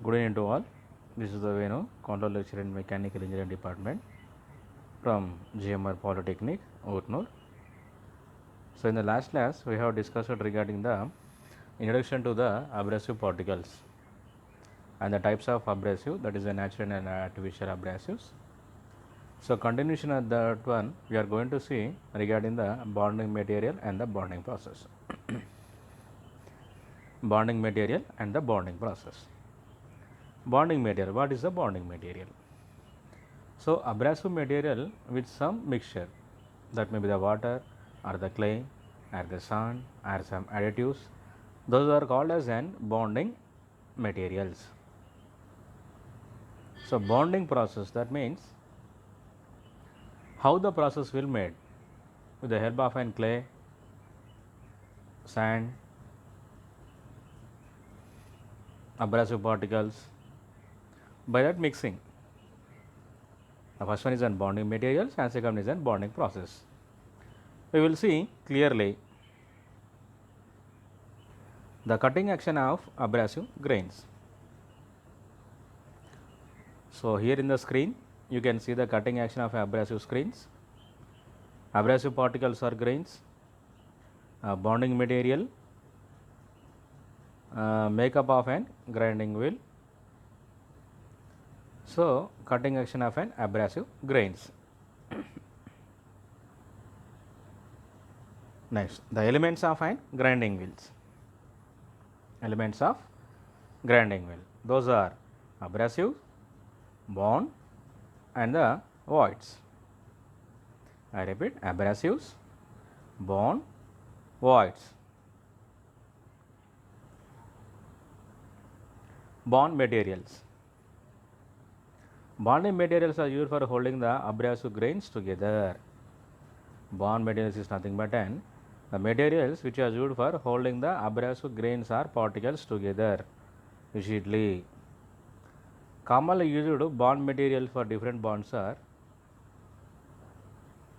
Good evening to all. This is the Venu, Control Lecturer in Mechanical Engineering Department from GMR Polytechnic, Utnur. So, in the last class, we have discussed regarding the introduction to the abrasive particles and the types of abrasive, that is the natural and artificial abrasives. So, continuation of that one, we are going to see regarding the bonding material and the bonding process. Bonding material and the bonding process. Bonding material, what is the bonding material? So, abrasive material with some mixture, that may be the water or the clay or the sand or some additives, those are called as an bonding materials. So, bonding process, that means how the process will made with the help of an clay, sand, abrasive particles, by that mixing. The first one is an bonding materials and second is an bonding process. We will see clearly the cutting action of abrasive grains. So, here in the screen you can see the cutting action of abrasive screens. Abrasive particles are grains, bonding material, makeup of an grinding wheel. So, cutting action of an abrasive grains. Next, the elements of an grinding wheels. Elements of grinding wheel. Those are abrasive, bond and the voids. I repeat, abrasives, bond, voids. Bond materials. Bonding materials are used for holding the abrasive grains together. Bond materials is nothing but the materials which are used for holding the abrasive grains or particles together rigidly. Commonly used bond materials for different bonds are,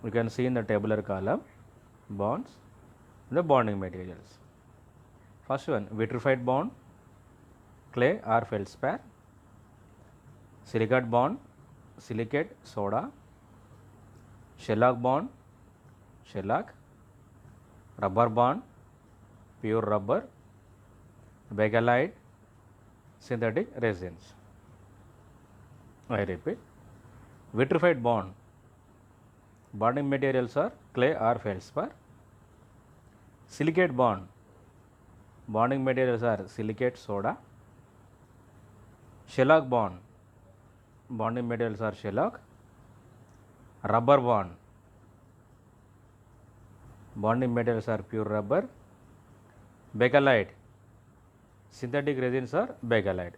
you can see in the tabular column, bonds, the bonding materials. First one, vitrified bond, clay or feldspar. Silicate bond, silicate, soda. Shellac bond, shellac. Rubber bond, pure rubber. Bakelite, synthetic resins. I repeat, vitrified bond, bonding materials are clay or feldspar. Silicate bond, bonding materials are silicate, soda. Shellac bond, bonding materials are shellac. Rubber bond, bonding materials are pure rubber. Bakelite, synthetic resins are bakelite.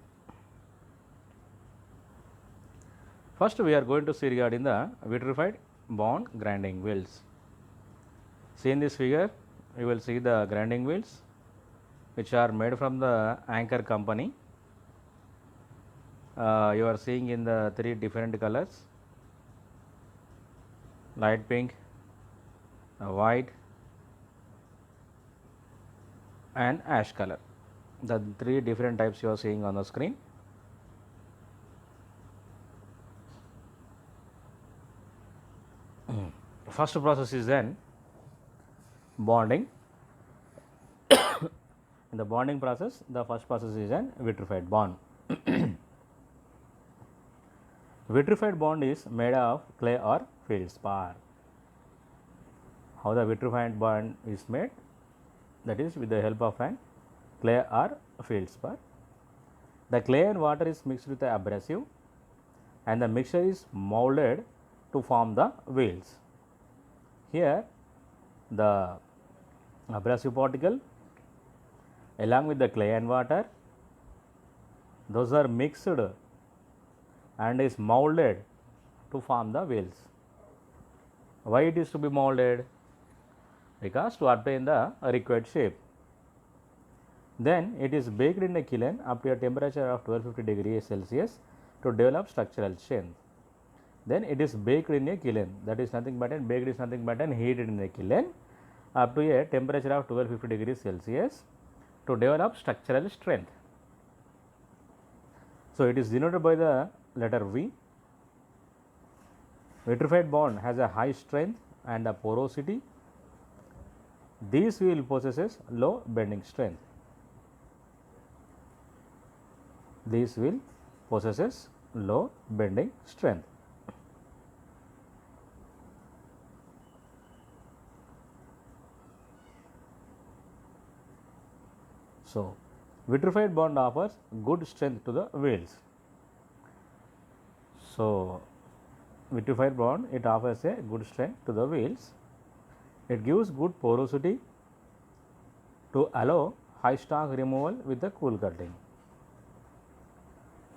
First, we are going to see regarding the vitrified bond grinding wheels. See in this figure, you will see the grinding wheels which are made from the Anchor company. You are seeing in the three different colors: light pink, white and ash color. The three different types you are seeing on the screen. First process is then bonding. In the bonding process, the first process is an vitrified bond. Vitrified bond is made of clay or feldspar. How the vitrified bond is made? That is with the help of an clay or feldspar. The clay and water is mixed with the abrasive and the mixture is molded to form the wheels. Here the abrasive particle along with the clay and water, those are mixed and is molded to form the wheels. Why it is to be molded? Because to obtain the required shape. Then it is baked in a kiln up to a temperature of 1250 degrees Celsius to develop structural strength. Then it is baked in a kiln, that is nothing but baked is nothing but heated in a kiln up to a temperature of 1250 degrees Celsius to develop structural strength. So it is denoted by the letter V. Vitrified bond has a high strength and a porosity. This wheel possesses low bending strength. This wheel possesses low bending strength. So, vitrified bond offers good strength to the wheels. So, vitrified bond, it offers a good strength to the wheels. It gives good porosity to allow high stock removal with the cool cutting.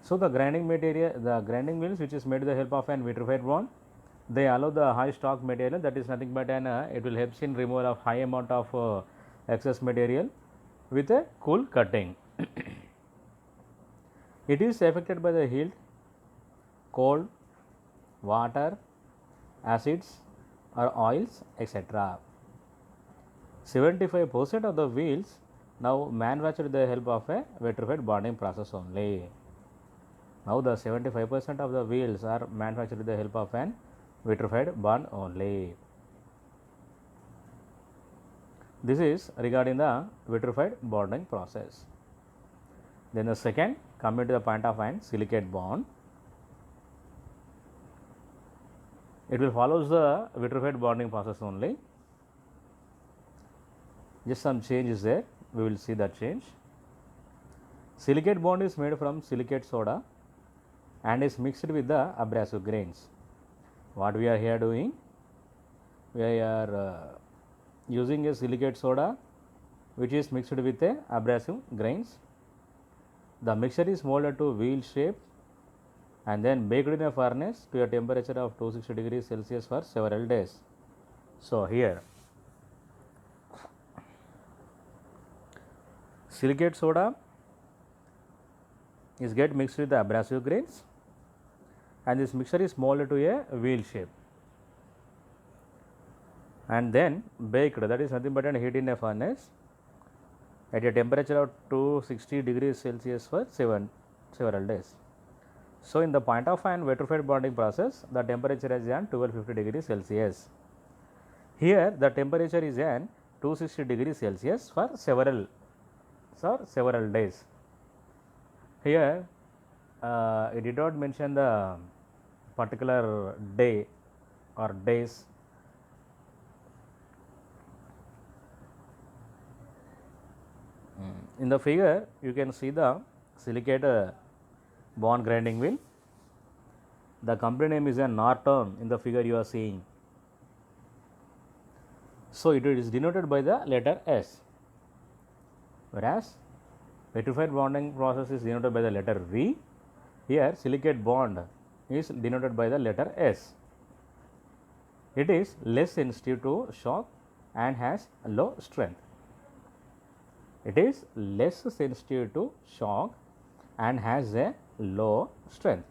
So, the grinding material, the grinding wheels which is made with the help of an vitrified bond, they allow the high stock material, that is nothing but an it will help in removal of high amount of excess material with a cool cutting. It is affected by the heat, cold, water, acids or oils, etc. 75% of the wheels now manufactured with the help of a vitrified bonding process only. Now the 75% of the wheels are manufactured with the help of an vitrified bond only. This is regarding the vitrified bonding process. Then the second, coming to the point of an silicate bond. It will follow the vitrified bonding process only. Just some change is there, we will see that change. Silicate bond is made from silicate soda and is mixed with the abrasive grains. What we are here doing? We are using a silicate soda which is mixed with a abrasive grains. The mixture is molded to wheel shape and then baked in a furnace to a temperature of 260 degrees Celsius for several days. So here silicate soda is get mixed with the abrasive grains and this mixture is molded to a wheel shape and then baked, that is nothing but an heat in a furnace at a temperature of 260 degrees Celsius for several days. So in the point of an vitrified bonding process, the temperature is at 1250 degrees Celsius. Here the temperature is at 260 degrees Celsius for several days. Here it did not mention the particular day or days. In the figure you can see the silicate bond grinding wheel. The company name is a Norton in the figure you are seeing. So it is denoted by the letter S, whereas vitrified bonding process is denoted by the letter V. Here silicate bond is denoted by the letter S. It is less sensitive to shock and has low strength. It is less sensitive to shock and has a low strength.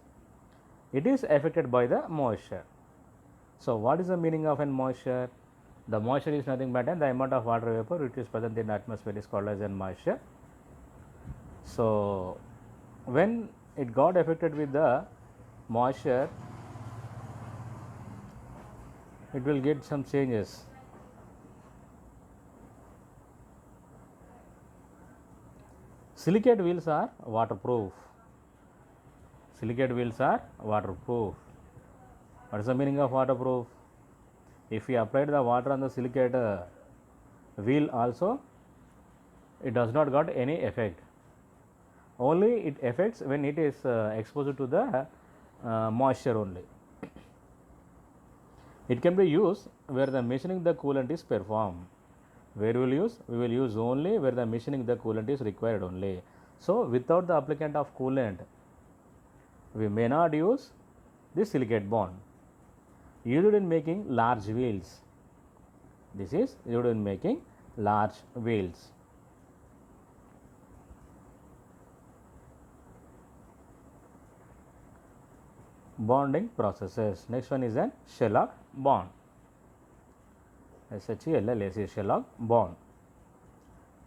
It is affected by the moisture. So what is the meaning of an moisture? The moisture is nothing but the amount of water vapor which is present in the atmosphere is called as an moisture. So when it got affected with the moisture, it will get some changes. Silicate wheels are waterproof. Silicate wheels are waterproof. What is the meaning of waterproof? If we applied the water on the silicate wheel also, it does not got any effect. Only it affects when it is exposed to the moisture only. It can be used where the machining the coolant is performed. Where we will use? We will use only where the machining the coolant is required only. So without the applicant of coolant, we may not use this silicate bond. Used in making large wheels. This is used in making large wheels. Bonding processes. Next one is an Sherlock bond. SHELLAC, Sherlock bond.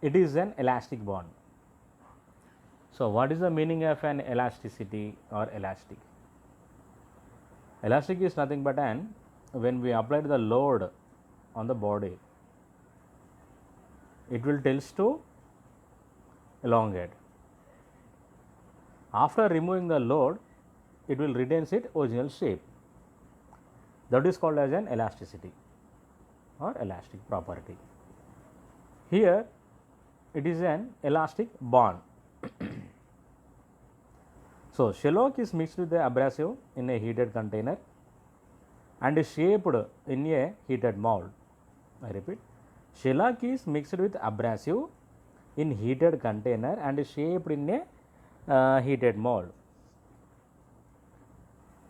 It is an elastic bond. So what is the meaning of an elasticity or elastic? Elastic is nothing but when we apply the load on the body, it will tends to elongate. After removing the load, it will retain its original shape. That is called as an elasticity or elastic property. Here it is an elastic bond. So shellac is mixed with the abrasive in a heated container and is shaped in a heated mold. I repeat, shellac is mixed with abrasive in heated container and is shaped in a heated mold.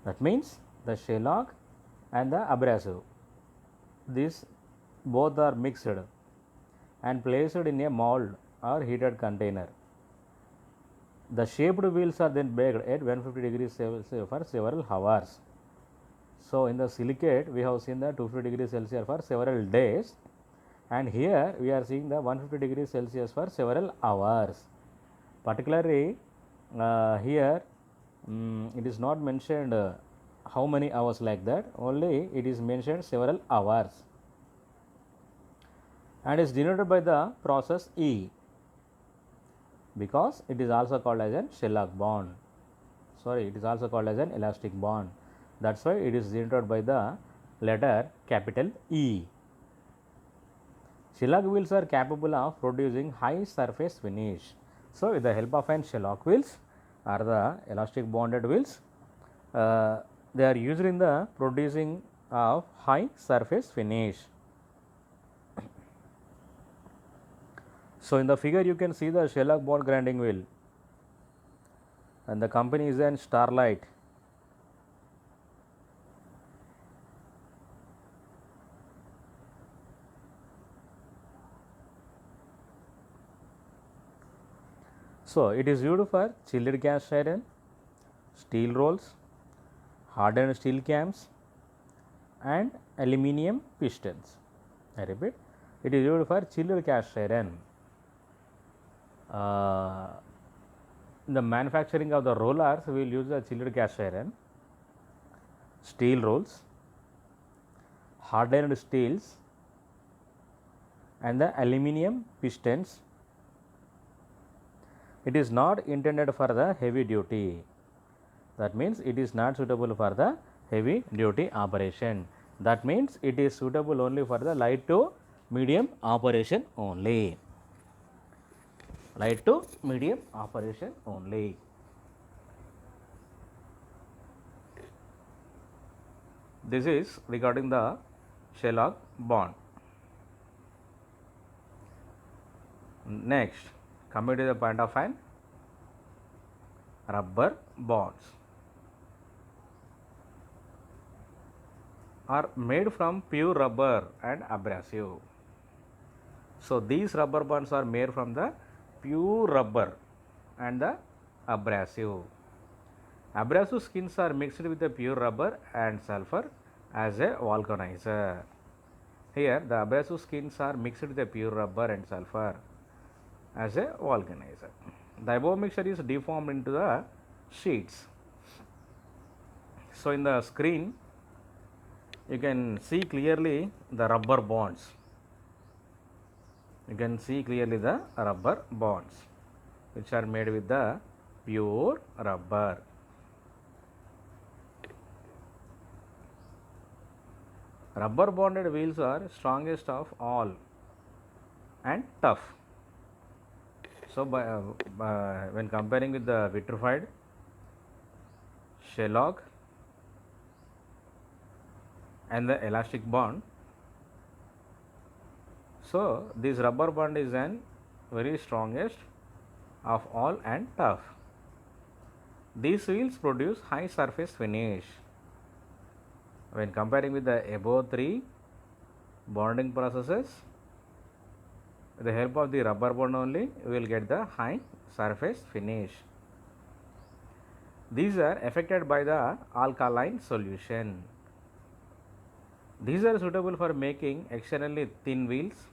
That means the shellac and the abrasive, these both are mixed and placed in a mold or heated container. The shaped wheels are then baked at 150 degrees Celsius for several hours. So in the silicate we have seen the 250 degrees Celsius for several days, and here we are seeing the 150 degrees Celsius for several hours. Particularly here it is not mentioned how many hours like that, only it is mentioned several hours, and is denoted by the process E, because it is also called as an shellac bond. Sorry, it is also called as an elastic bond. That's why it is denoted by the letter capital E. Shellac wheels are capable of producing high surface finish. So with the help of an shellac wheels or the elastic bonded wheels, they are used in the producing of high surface finish. So in the figure you can see the shellac bond grinding wheel, and the company is an Starlight. So it is used for chilled cast iron, steel rolls, hardened steel cams and aluminium pistons. I repeat, it is used for chilled cast iron. In the manufacturing of the rollers, we will use the chilled cast iron, steel rolls, hardened steels and the aluminium pistons. It is not intended for the heavy duty. That means it is not suitable for the heavy duty operation. That means it is suitable only for the light to medium operation only. Light to medium operation only. This is regarding the shellac bond. Next, coming to the point of an rubber bonds are made from pure rubber and abrasive. So these rubber bonds are made from the pure rubber and the abrasive. Abrasive skins are mixed with the pure rubber and sulfur as a vulcanizer. Here the abrasive skins are mixed with the pure rubber and sulfur as a vulcanizer. The above mixture is deformed into the sheets. So in the screen you can see clearly the rubber bonds. You can see clearly the rubber bonds which are made with the pure rubber. Rubber bonded wheels are strongest of all and tough. So when comparing with the vitrified, shellac and the elastic bond, so this rubber bond is an very strongest of all and tough. These wheels produce high surface finish. When comparing with the above three bonding processes, with the help of the rubber bond only, we will get the high surface finish. These are affected by the alkaline solution. These are suitable for making externally thin wheels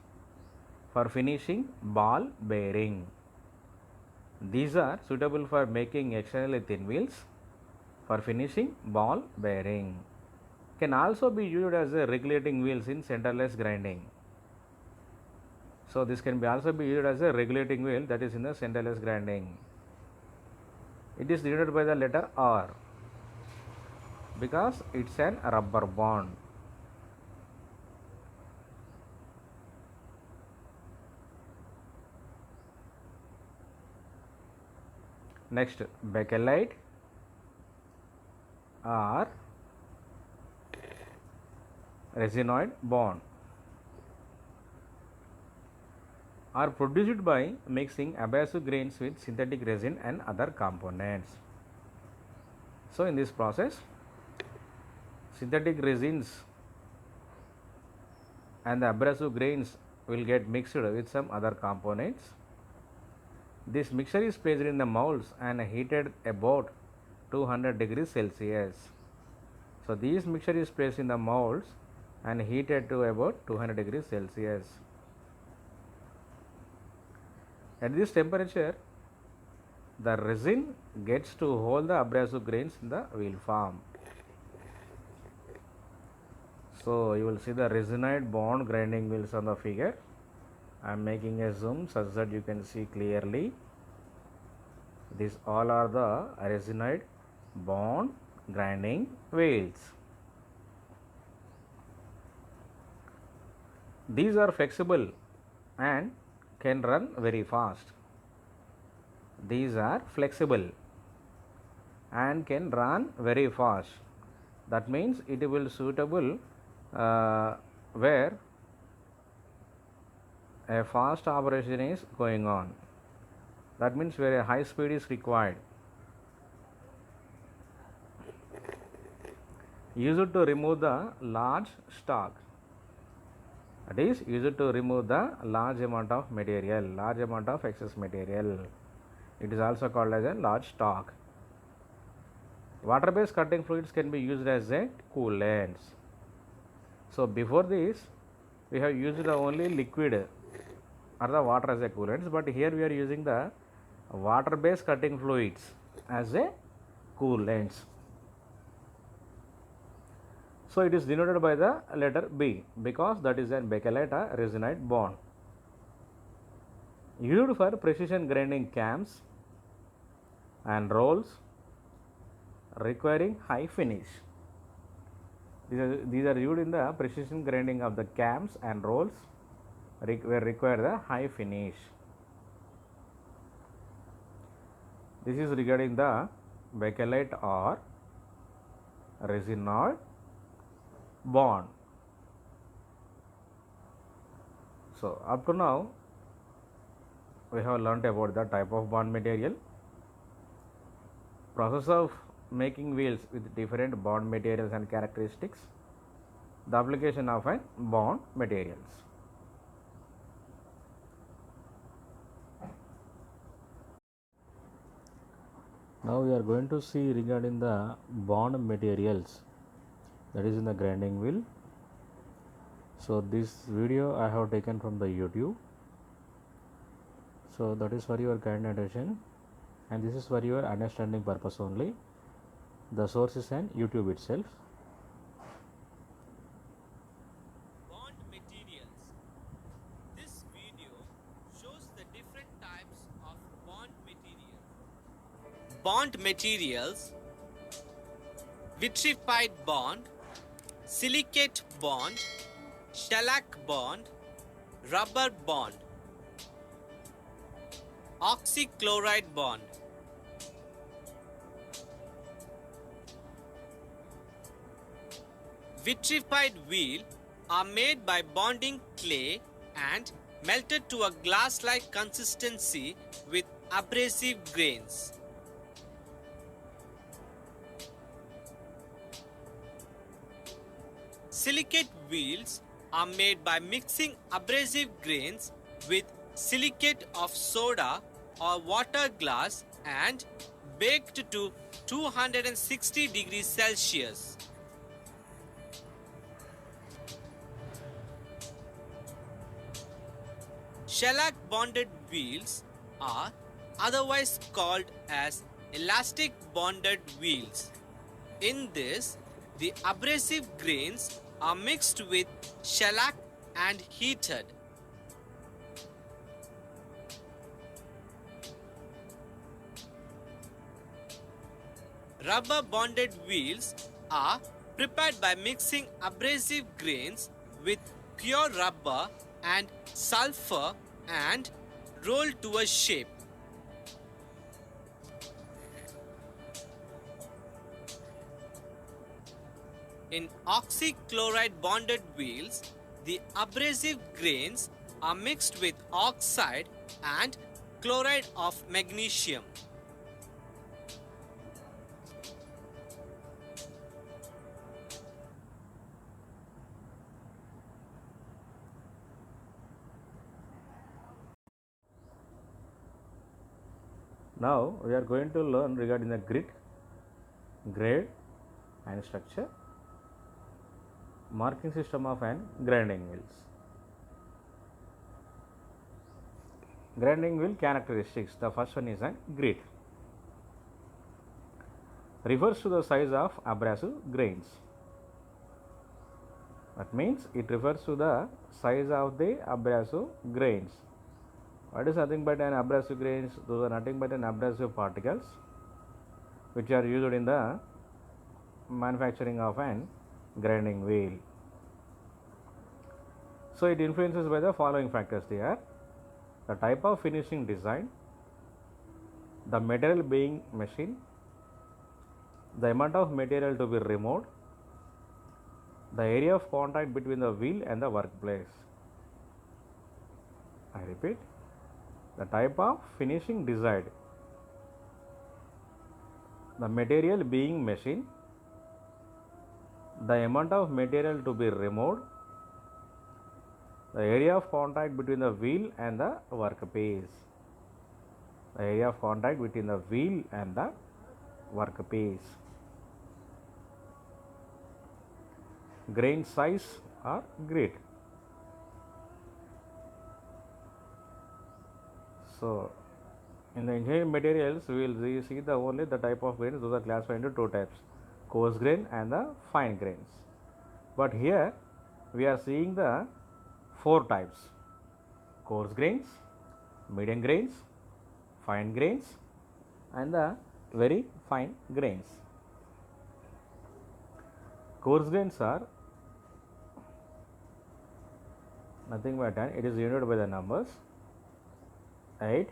for finishing ball bearing. These are suitable for making externally thin wheels for finishing ball bearing. Can also be used as a regulating wheels in centerless grinding. So this can be also be used as a regulating wheel, that is in the centerless grinding. It is denoted by the letter R because it's an rubber bond. Next, bakelite or resinoid bond are produced by mixing abrasive grains with synthetic resin and other components. So in this process, synthetic resins and the abrasive grains will get mixed with some other components. This mixture is placed in the molds and heated about 200 degrees Celsius. So this mixture is placed in the molds and heated to about 200 degrees Celsius. At this temperature, the resin gets to hold the abrasive grains in the wheel form. So you will see the resinoid bond grinding wheels on the figure. I am making a zoom such that you can see clearly. These all are the resinoid bond grinding wheels. These are flexible and can run very fast. These are flexible and can run very fast. That means it will suitable where a fast operation is going on. That means where a high speed is required. Used to remove the large stock. That is used to remove the large amount of material, large amount of excess material. It is also called as a large stock. Water based cutting fluids can be used as a coolants. So before this we have used the only liquid or the water as a coolants, but here we are using the water based cutting fluids as a coolants. So it is denoted by the letter B because that is an bakelite or resinide bond. Used for precision grinding cams and rolls requiring high finish. These are used in the precision grinding of the cams and rolls where require the high finish. This is regarding the bakelite or resinoid bond. So up to now we have learnt about the type of bond material, process of making wheels with different bond materials and characteristics, the application of a bond materials. Now we are going to see regarding the bond materials, that is in the grinding wheel. So this video I have taken from the YouTube. So that is for your kind attention and this is for your understanding purpose only. The source is an YouTube itself. Bond materials. This video shows the different types of bond materials. Bond materials: vitrified bond, silicate bond, shellac bond, rubber bond, oxychloride bond. Vitrified wheel are made by bonding clay and melted to a glass-like consistency with abrasive grains. Silicate wheels are made by mixing abrasive grains with silicate of soda or water glass and baked to 260 degrees Celsius. Shellac bonded wheels are otherwise called as elastic bonded wheels. In this, the abrasive grains are mixed with shellac and heated. Rubber bonded wheels are prepared by mixing abrasive grains with pure rubber and sulfur and rolled to a shape. In oxychloride bonded wheels, the abrasive grains are mixed with oxide and chloride of magnesium. Now we are going to learn regarding the grit, grade and structure, marking system of an grinding wheels. Grinding wheel characteristics. The first one is a grit. Refers to the size of abrasive grains. That means it refers to the size of the abrasive grains. What is nothing but an abrasive grains? Those are nothing but an abrasive particles which are used in the manufacturing of an grinding wheel. So it influences by the following factors. They are the type of finishing design, the material being machined, the amount of material to be removed, the area of contact between the wheel and the workplace. I repeat, the type of finishing design, the material being machined, the amount of material to be removed, the area of contact between the wheel and the workpiece. The area of contact between the wheel and the workpiece. Grain size or grit. So, in the engineering materials, we will see the only the type of grains. Those are classified into two types: coarse grain and the fine grains. But here we are seeing the four types: coarse grains, medium grains, fine grains, and the very fine grains. Coarse grains are nothing but it is denoted by the numbers 8,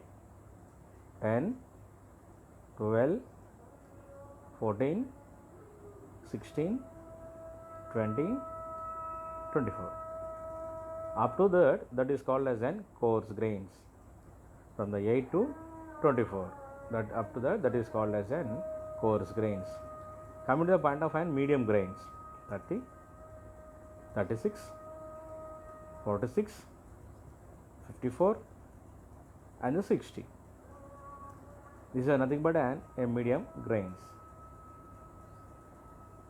10, 12, 14, 16, 20, 24. Up to that is called as an coarse grains. From the 8 to 24, that up to that is called as an coarse grains. Coming to the point of an medium grains, 30, 36, 46, 54 and the 60. These are nothing but a medium grains.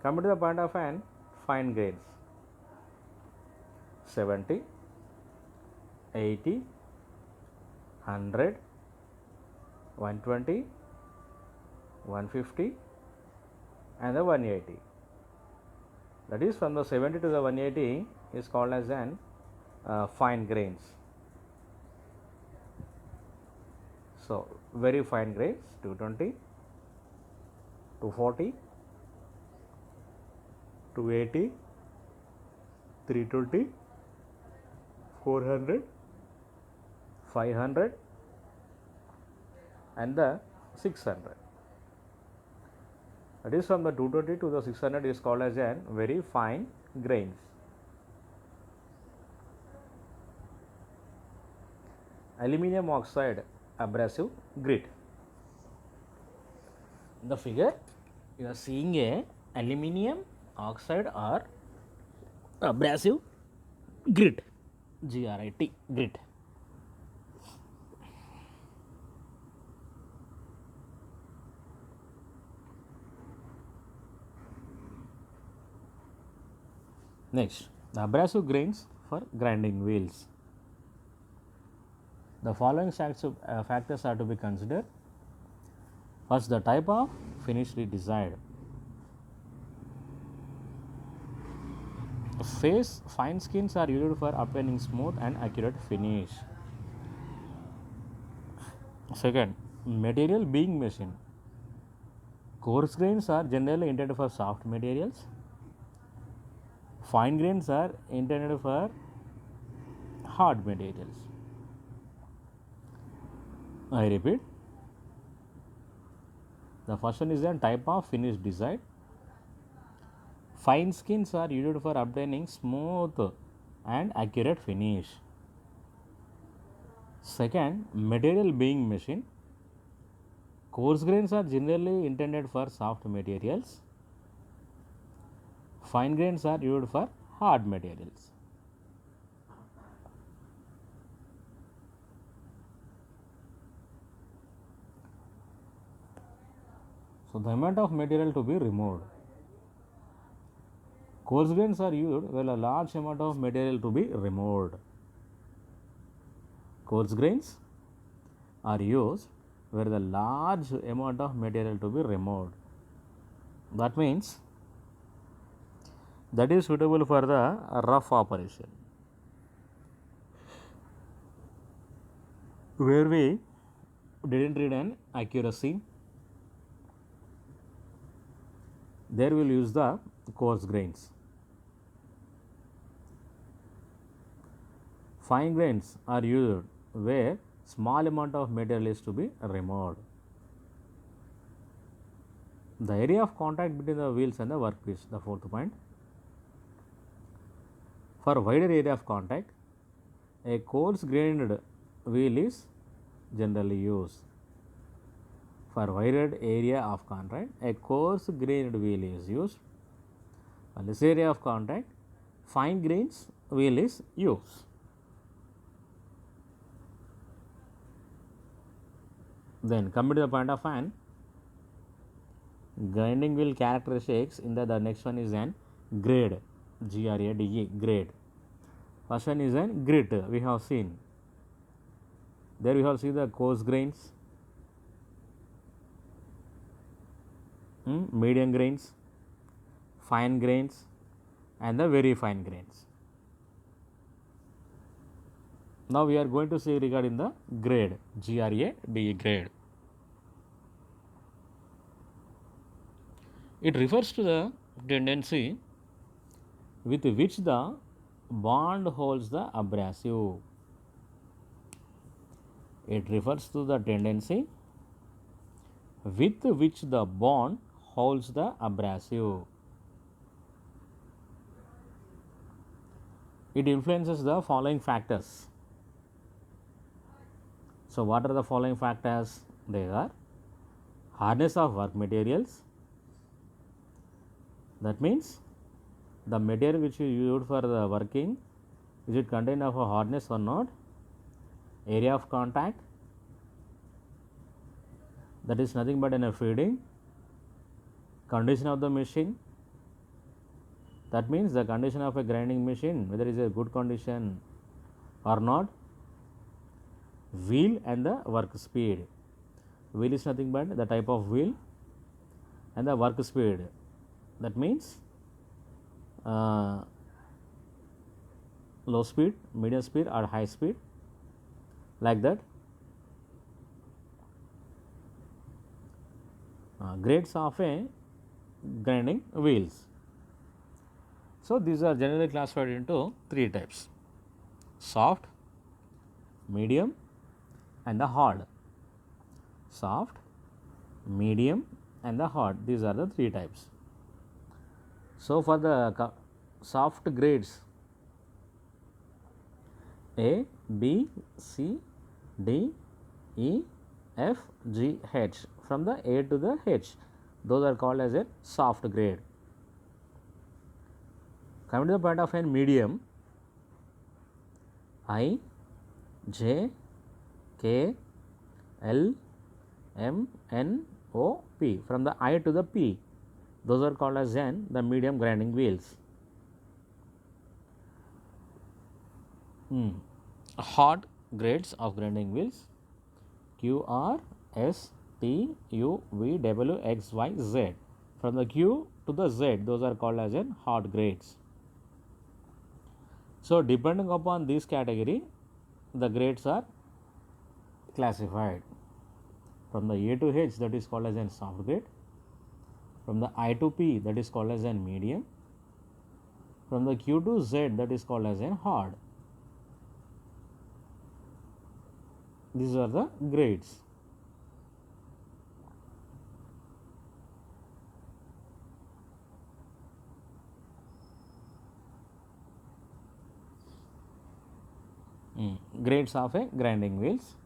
Coming to the point of an fine grains, 70, 80, 100, 120, 150 and the 180. That is from the 70 to the 180 is called as an fine grains. So, very fine grains 220, 240, 280, 320, 400, 500 and the 600. That is from the 220 to the 600 is called as an very fine grains. Aluminium oxide abrasive grit. In the figure you are seeing a aluminium oxide or abrasive grit, GRIT, grit. Next, the abrasive grains for grinding wheels. The following factors are to be considered. First, the type of finish desired. Face fine skins are used for obtaining smooth and accurate finish. Second, material being machined. Coarse grains are generally intended for soft materials. Fine grains are intended for hard materials. I repeat, the first one is the type of finish desired. Fine skins are used for obtaining smooth and accurate finish. Second, material being machined. Coarse grains are generally intended for soft materials. Fine grains are used for hard materials. So, the amount of material to be removed. Coarse grains are used where a large amount of material to be removed. Coarse grains are used where the large amount of material to be removed. That means that is suitable for the rough operation, where we didn't read an accuracy. There we will use the coarse grains. Fine grains are used where small amount of material is to be removed. The area of contact between the wheels and the workpiece, the fourth point. For wider area of contact, a coarse grained wheel is generally used. For wider area of contact, a coarse grained wheel is used. For less area of contact, fine grains wheel is used. Then coming to the point of an grinding wheel characteristics, in the next one is an grade, grade, grade. First one is an grit, we have seen. There we have seen the coarse grains, medium grains, fine grains and the very fine grains. Now we are going to see regarding the grade, grade, grade. It refers to the tendency with which the bond holds the abrasive. It refers to the tendency with which the bond holds the abrasive. It influences the following factors. So, what are the following factors? They are hardness of work materials. That means the material which you used for the working, is it contained of a hardness or not? Area of contact, that is nothing but a feeding. Condition of the machine, that means the condition of a grinding machine, whether it is a good condition or not. Wheel and the work speed. Wheel is nothing but the type of wheel and the work speed. That means low speed, medium speed or high speed, like that. Grades of a grinding wheels. So, these are generally classified into three types: soft, medium and the hard. Soft, medium and the hard, these are the three types. So, for the soft grades A, B, C, D, E, F, G, H, from the A to the H, those are called as a soft grade. Coming to the point of a medium, I, J, K, L, M, N, O, P, from the I to the P, those are called as the medium grinding wheels. Hard grades of grinding wheels: Q, R, S, T, U, V, W, X, Y, Z. From the Q to the Z, those are called as in hard grades. So, depending upon this category, the grades are classified. From the A to H, that is called as an soft grade. From the I to P, that is called as an medium. From the Q to Z, that is called as an hard. These are the grades. Grades of a grinding wheels: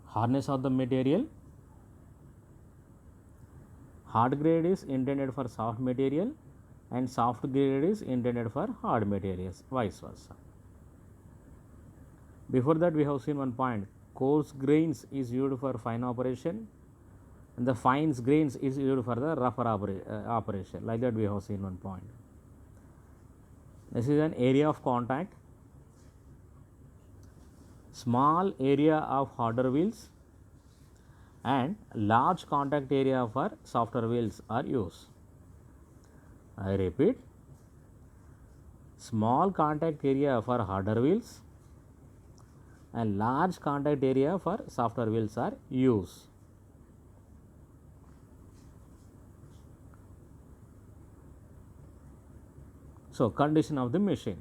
hardness of the material. Hard grade is intended for soft material and soft grade is intended for hard materials, vice versa. Before that, we have seen one point: coarse grains is used for fine operation and the fine grains is used for the rougher operation. Like that, we have seen one point. This is an area of contact. Small area of harder wheels and large contact area for softer wheels are used. I repeat, small contact area for harder wheels and large contact area for softer wheels are used. So, condition of the machine: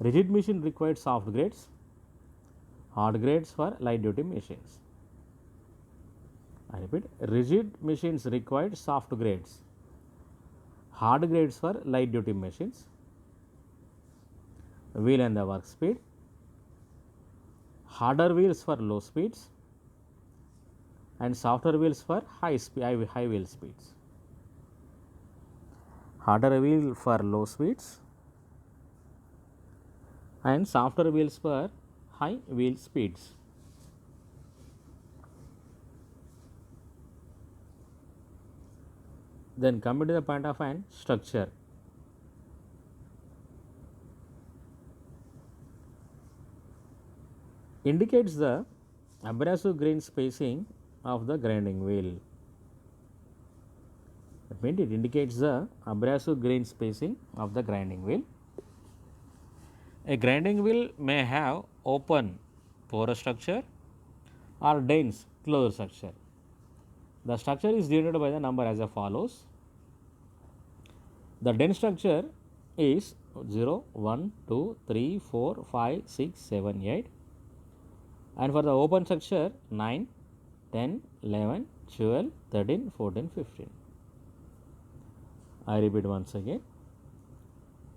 rigid machine required soft grades, hard grades for light duty machines. I repeat, rigid machines required soft grades, hard grades for light duty machines. Wheel and the work speed: harder wheels for low speeds and softer wheels for high wheel speeds. Harder wheel for low speeds and softer wheels for high wheel speeds. Then coming to the point of an structure. Indicates the abrasive grain spacing of the grinding wheel. That means it indicates the abrasive grain spacing of the grinding wheel. A grinding wheel may have open porous structure or dense closed structure. The structure is denoted by the number as follows. The dense structure is 0, 1, 2, 3, 4, 5, 6, 7, 8. And for the open structure, 9, 10, 11, 12, 13, 14, 15. I repeat once again.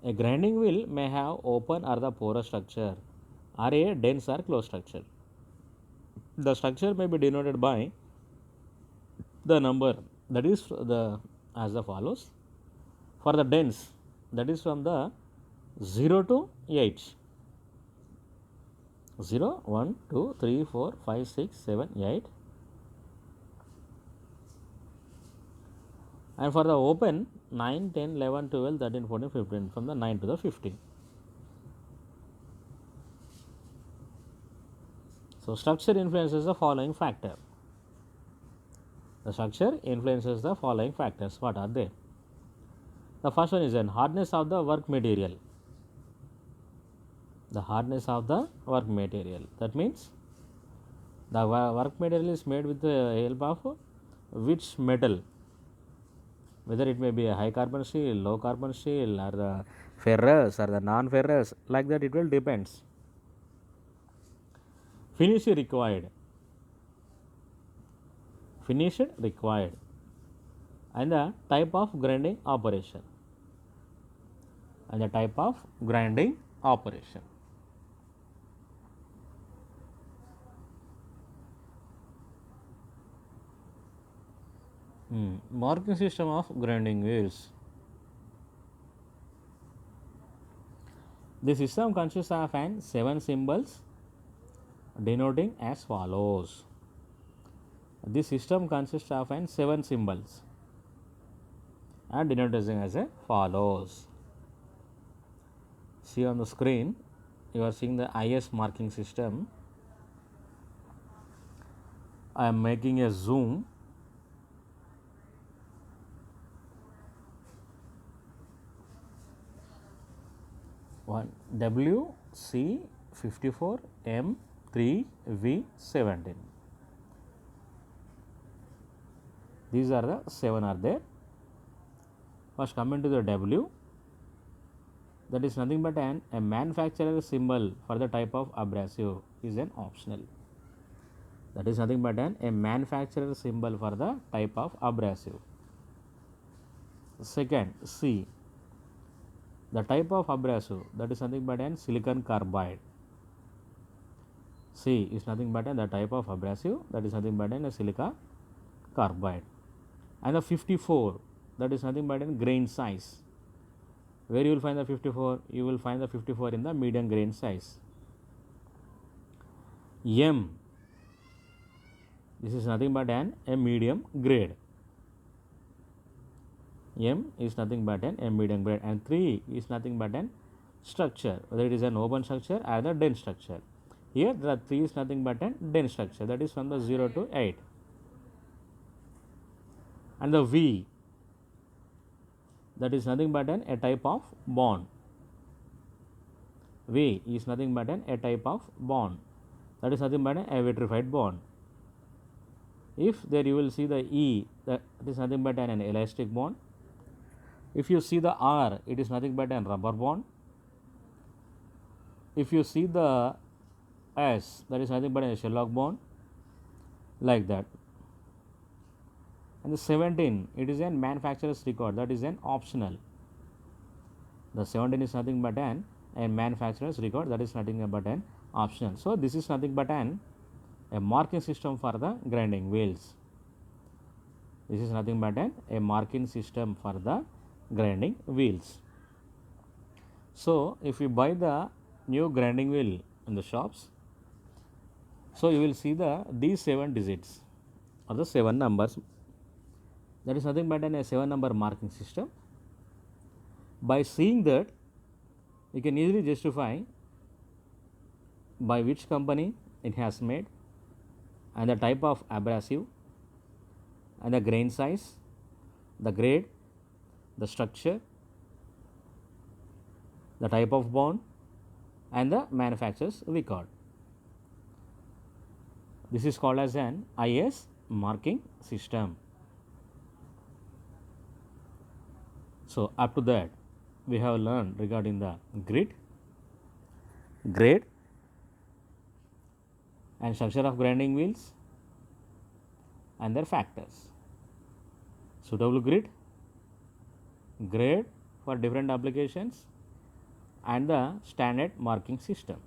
A grinding wheel may have open or the porous structure or a dense or closed structure. The structure may be denoted by the number that is as follows. For the dense, that is from the 0 to 8. 0, 1, 2, 3, 4, 5, 6, 7, 8. And for the open, 9, 10, 11, 12, 13, 14, 15, from the 9 to the 15. So, structure influences the following factor. The structure influences the following factors. What are they? The first one is an hardness of the work material. The hardness of the work material. That means the work material is made with the help of which metal? Whether it may be a high carbon steel, low carbon steel, or the ferrous or the non-ferrous, like that it will depends. Finish required. Finish required. And the type of grinding operation. And the type of grinding operation. Marking system of grinding wheels. The system consists of 7 symbols denoting as follows. This system consists of 7 symbols and denoting as follows. See on the screen, you are seeing the IS marking system. I am making a zoom. One WC54M3V17. These are the 7 are there. First coming to the W, that is nothing but a manufacturer symbol for the type of abrasive is an optional. That is nothing but a manufacturer symbol for the type of abrasive. Second, C, the type of abrasive, that is nothing but silicon carbide. C is nothing but the type of abrasive, that is nothing but a silica carbide. And the 54, that is nothing but grain size. Where you will find the 54? You will find the 54 in the medium grain size. M, this is nothing but a medium grade. M is nothing but a medium grade, and 3 is nothing but an structure, whether it is an open structure or the dense structure. Here the 3 is nothing but a dense structure, that is from the 0 to 8. And the V, that is nothing but a type of bond. V is nothing but a type of bond, that is nothing but a vitrified bond. If there you will see the E, that is nothing but an elastic bond. If you see the R, it is nothing but a rubber bond. If you see the S, that is nothing but a Sherlock bond, like that. And the 17, it is a manufacturer's record, that is an optional. The 17 is nothing but a manufacturer's record, that is nothing but an optional. So this is nothing but a marking system for the grinding wheels. This is nothing but a marking system for the grinding wheels. So if you buy the new grinding wheel in the shops, so you will see these 7 digits or the 7 numbers. That is nothing but a 7-number marking system. By seeing that, you can easily justify by which company it has made, and the type of abrasive, and the grain size, the grade, the structure, the type of bond, and the manufacturer's record. This is called as an IS marking system. So up to that, we have learned regarding the grid, grade, and structure of grinding wheels and their factors. Suitable grid, grade for different applications, and the standard marking system.